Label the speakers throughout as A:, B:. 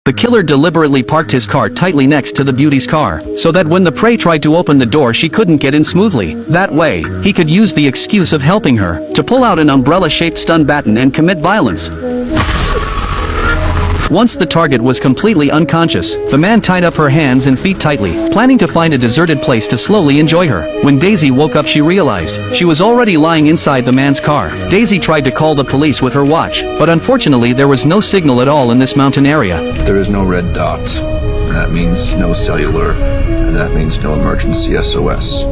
A: The killer deliberately parked his car tightly next to the beauty's car, so that when the prey tried to open the door she couldn't get in smoothly. That way, he could use the excuse of helping her to pull out an umbrella-shaped stun baton and commit violence. Once the target was completely unconscious, the man tied up her hands and feet tightly, planning to find a deserted place to slowly enjoy her. When Daisy woke up she realized she was already lying inside the man's car. Daisy tried to call the police with her watch, but unfortunately there was no signal at all in this mountain area.
B: There is no red dot. That means no cellular, and that means no emergency SOS.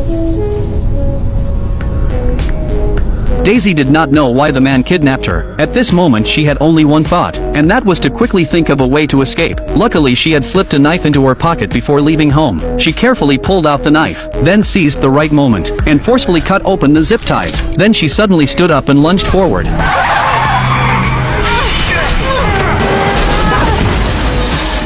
A: Daisy did not know why the man kidnapped her. At this moment she had only one thought, and that was to quickly think of a way to escape. Luckily she had slipped a knife into her pocket before leaving home. She carefully pulled out the knife, then seized the right moment, and forcefully cut open the zip ties. Then she suddenly stood up and lunged forward.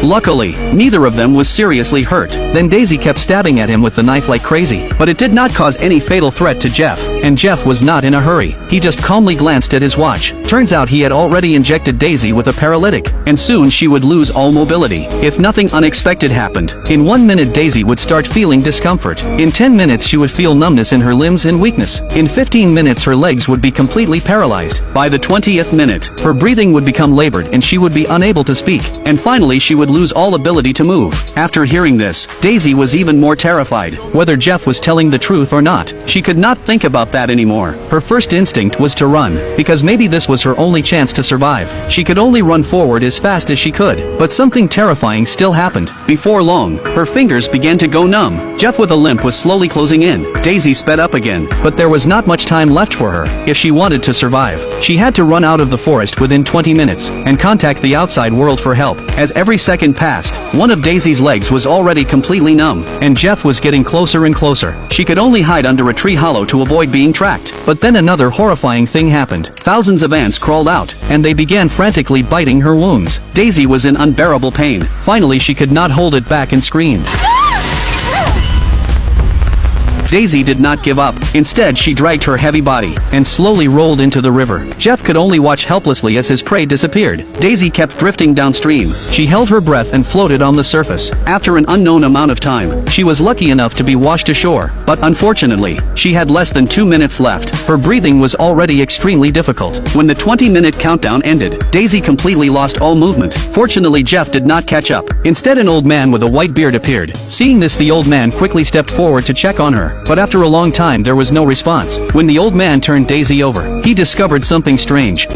A: Luckily, neither of them was seriously hurt. Then Daisy kept stabbing at him with the knife like crazy, but it did not cause any fatal threat to Jeff, and Jeff was not in a hurry. He just calmly glanced at his watch. Turns out he had already injected Daisy with a paralytic, and soon she would lose all mobility. If nothing unexpected happened, in 1 minute Daisy would start feeling discomfort. In 10 minutes she would feel numbness in her limbs and weakness. In 15 minutes her legs would be completely paralyzed. By the 20th minute, her breathing would become labored and she would be unable to speak. And finally she would lose all ability to move. After hearing this, Daisy was even more terrified. Whether Jeff was telling the truth or not, she could not think about that anymore. Her first instinct was to run, because maybe this was her only chance to survive. She could only run forward as fast as she could, but something terrifying still happened. Before long, her fingers began to go numb. Jeff with a limp was slowly closing in. Daisy sped up again, but there was not much time left for her. If she wanted to survive, she had to run out of the forest within 20 minutes, and contact the outside world for help. As every second passed, one of Daisy's legs was already completely numb, and Jeff was getting closer and closer. She could only hide under a tree hollow to avoid being tracked. But then another horrifying thing happened. Thousands of ants crawled out, and they began frantically biting her wounds. Daisy was in unbearable pain. Finally she could not hold it back and screamed. Daisy did not give up. Instead she dragged her heavy body, and slowly rolled into the river. Jeff could only watch helplessly as his prey disappeared. Daisy kept drifting downstream. She held her breath and floated on the surface. After an unknown amount of time, she was lucky enough to be washed ashore. But unfortunately, she had less than 2 minutes left. Her breathing was already extremely difficult. When the 20-minute countdown ended, Daisy completely lost all movement. Fortunately Jeff did not catch up. Instead an old man with a white beard appeared. Seeing this the old man quickly stepped forward to check on her. But after a long time there was no response. When the old man turned Daisy over, he discovered something strange.